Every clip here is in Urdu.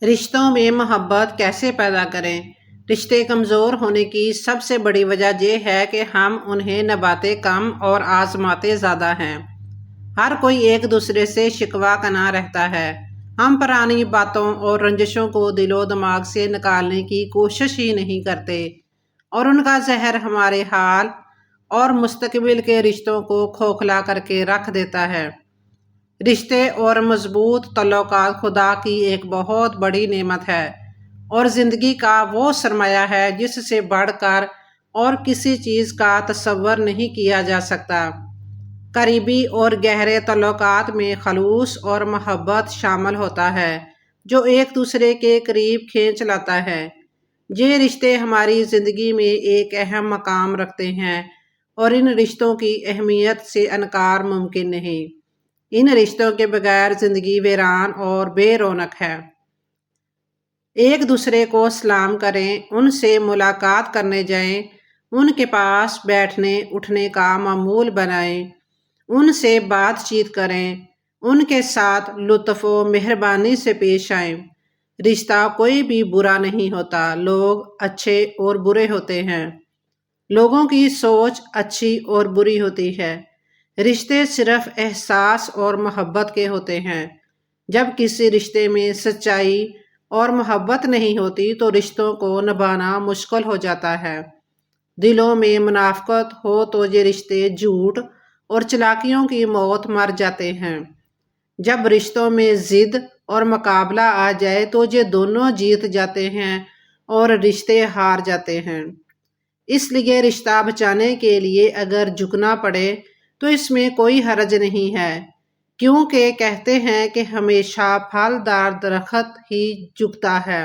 رشتوں میں محبت کیسے پیدا کریں؟ رشتے کمزور ہونے کی سب سے بڑی وجہ یہ ہے کہ ہم انہیں نبھاتے کم اور آزماتے زیادہ ہیں۔ ہر کوئی ایک دوسرے سے شکوہ کنا رہتا ہے۔ ہم پرانی باتوں اور رنجشوں کو دل و دماغ سے نکالنے کی کوشش ہی نہیں کرتے، اور ان کا زہر ہمارے حال اور مستقبل کے رشتوں کو کھوکھلا کر کے رکھ دیتا ہے۔ رشتے اور مضبوط تعلقات خدا کی ایک بہت بڑی نعمت ہے اور زندگی کا وہ سرمایہ ہے جس سے بڑھ کر اور کسی چیز کا تصور نہیں کیا جا سکتا۔ قریبی اور گہرے تعلقات میں خلوص اور محبت شامل ہوتا ہے جو ایک دوسرے کے قریب کھینچ لاتا ہے۔ یہ رشتے ہماری زندگی میں ایک اہم مقام رکھتے ہیں اور ان رشتوں کی اہمیت سے انکار ممکن نہیں۔ ان رشتوں کے بغیر زندگی ویران اور بے رونق ہے۔ ایک دوسرے کو سلام کریں، ان سے ملاقات کرنے جائیں، ان کے پاس بیٹھنے اٹھنے کا معمول بنائیں، ان سے بات چیت کریں، ان کے ساتھ لطف و مہربانی سے پیش آئیں۔ رشتہ کوئی بھی برا نہیں ہوتا، لوگ اچھے اور برے ہوتے ہیں۔ لوگوں کی سوچ اچھی اور بری ہوتی ہے۔ رشتے صرف احساس اور محبت کے ہوتے ہیں۔ جب کسی رشتے میں سچائی اور محبت نہیں ہوتی تو رشتوں کو نبھانا مشکل ہو جاتا ہے۔ دلوں میں منافقت ہو تو یہ رشتے جھوٹ اور چلاکیوں کی موت مر جاتے ہیں۔ جب رشتوں میں ضد اور مقابلہ آ جائے تو یہ دونوں جیت جاتے ہیں اور رشتے ہار جاتے ہیں۔ اس لیے رشتہ بچانے کے لیے اگر جھکنا پڑے تو اس میں کوئی حرج نہیں ہے، کیونکہ کہتے ہیں کہ ہمیشہ پھلدار درخت ہی جھکتا ہے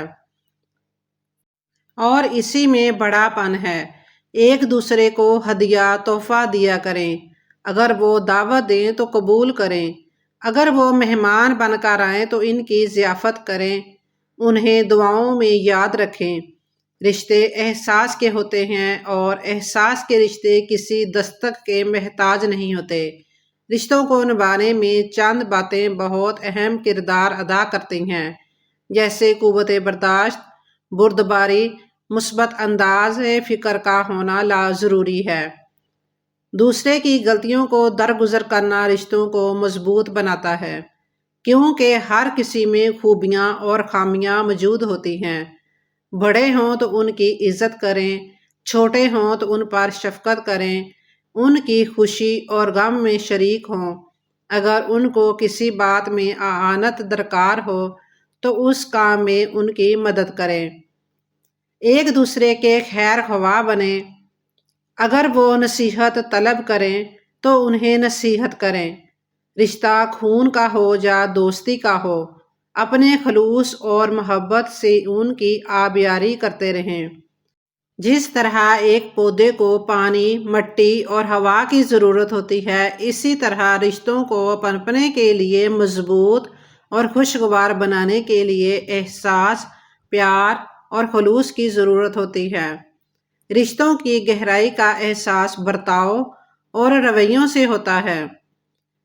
اور اسی میں بڑا پن ہے۔ ایک دوسرے کو ہدیہ تحفہ دیا کریں، اگر وہ دعوت دیں تو قبول کریں، اگر وہ مہمان بن کر آئیں تو ان کی ضیافت کریں، انہیں دعاؤں میں یاد رکھیں۔ رشتے احساس کے ہوتے ہیں اور احساس کے رشتے کسی دستک کے محتاج نہیں ہوتے۔ رشتوں کو نبھانے میں چند باتیں بہت اہم کردار ادا کرتی ہیں، جیسے قوت برداشت، بردباری، مثبت انداز فکر کا ہونا ضروری ہے۔ دوسرے کی غلطیوں کو درگزر کرنا رشتوں کو مضبوط بناتا ہے، کیونکہ ہر کسی میں خوبیاں اور خامیاں موجود ہوتی ہیں۔ بڑے ہوں تو ان کی عزت کریں، چھوٹے ہوں تو ان پر شفقت کریں، ان کی خوشی اور غم میں شریک ہوں۔ اگر ان کو کسی بات میں اعانت درکار ہو تو اس کام میں ان کی مدد کریں۔ ایک دوسرے کے خیر خواہ بنیں، اگر وہ نصیحت طلب کریں تو انہیں نصیحت کریں۔ رشتہ خون کا ہو یا دوستی کا ہو، اپنے خلوص اور محبت سے ان کی آبیاری کرتے رہیں۔ جس طرح ایک پودے کو پانی، مٹی اور ہوا کی ضرورت ہوتی ہے، اسی طرح رشتوں کو پنپنے کے لیے مضبوط اور خوشگوار بنانے کے لیے احساس، پیار اور خلوص کی ضرورت ہوتی ہے۔ رشتوں کی گہرائی کا احساس برتاؤ اور رویوں سے ہوتا ہے۔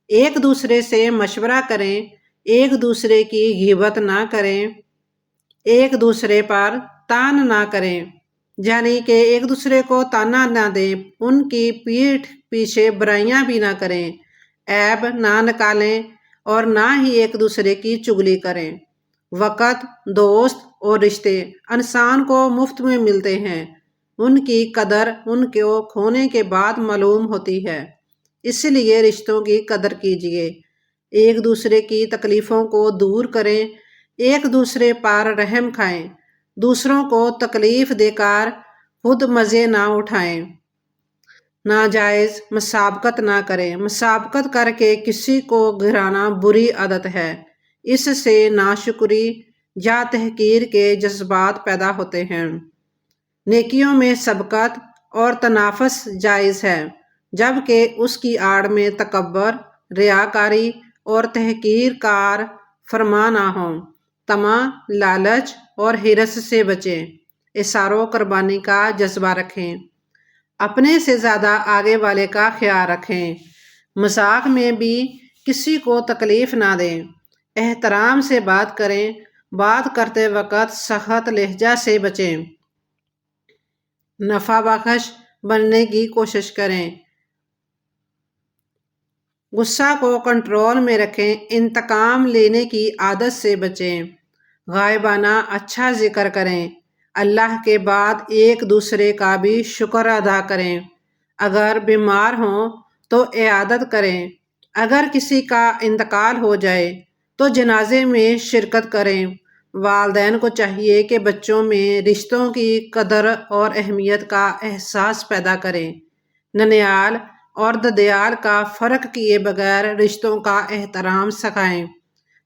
ایک دوسرے سے مشورہ کریں، ایک دوسرے کی غیبت نہ کریں، ایک دوسرے پر تان نہ کریں، یعنی کہ ایک دوسرے کو تانا نہ دیں، ان کی پیٹھ پیچھے برائیاں بھی نہ کریں، عیب نہ نکالیں اور نہ ہی ایک دوسرے کی چغلی کریں۔ وقت، دوست اور رشتے انسان کو مفت میں ملتے ہیں، ان کی قدر ان کو کھونے کے بعد معلوم ہوتی ہے۔ اس لیے رشتوں کی قدر کیجیے، ایک دوسرے کی تکلیفوں کو دور کریں، ایک دوسرے پر رحم کھائیں، دوسروں کو تکلیف دے کر خود مزے نہ اٹھائیں۔ ناجائز مسابقت نہ کریں، مسابقت کر کے کسی کو گرانا بری عادت ہے، اس سے ناشکری یا تحقیر کے جذبات پیدا ہوتے ہیں۔ نیکیوں میں سبقت اور تنافس جائز ہے، جبکہ اس کی آڑ میں تکبر، ریاکاری اور تحقیر کار فرما نہ ہوں۔ طمع، لالچ اور حرص سے بچیں، ایثار و قربانی کا جذبہ رکھیں، اپنے سے زیادہ آگے والے کا خیال رکھیں، مذاق میں بھی کسی کو تکلیف نہ دیں، احترام سے بات کریں بات کرتے وقت سخت لہجہ سے بچیں، نفع بخش بننے کی کوشش کریں، غصہ کو کنٹرول میں رکھیں، انتقام لینے کی عادت سے بچیں، غائبانہ اچھا ذکر کریں، اللہ کے بعد ایک دوسرے کا بھی شکر ادا کریں، اگر بیمار ہوں تو عیادت کریں، اگر کسی کا انتقال ہو جائے تو جنازے میں شرکت کریں۔ والدین کو چاہیے کہ بچوں میں رشتوں کی قدر اور اہمیت کا احساس پیدا کریں، ننیال اور ددیال کا فرق کیے بغیر رشتوں کا احترام سکھائیں۔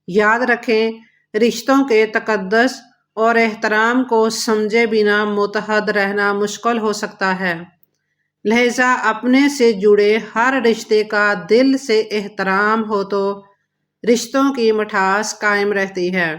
یاد رکھیں، رشتوں کے تقدس اور احترام کو سمجھے بنا متحد رہنا مشکل ہو سکتا ہے، لہذا اپنے سے جڑے ہر رشتے کا دل سے احترام ہو تو رشتوں کی مٹھاس قائم رہتی ہے۔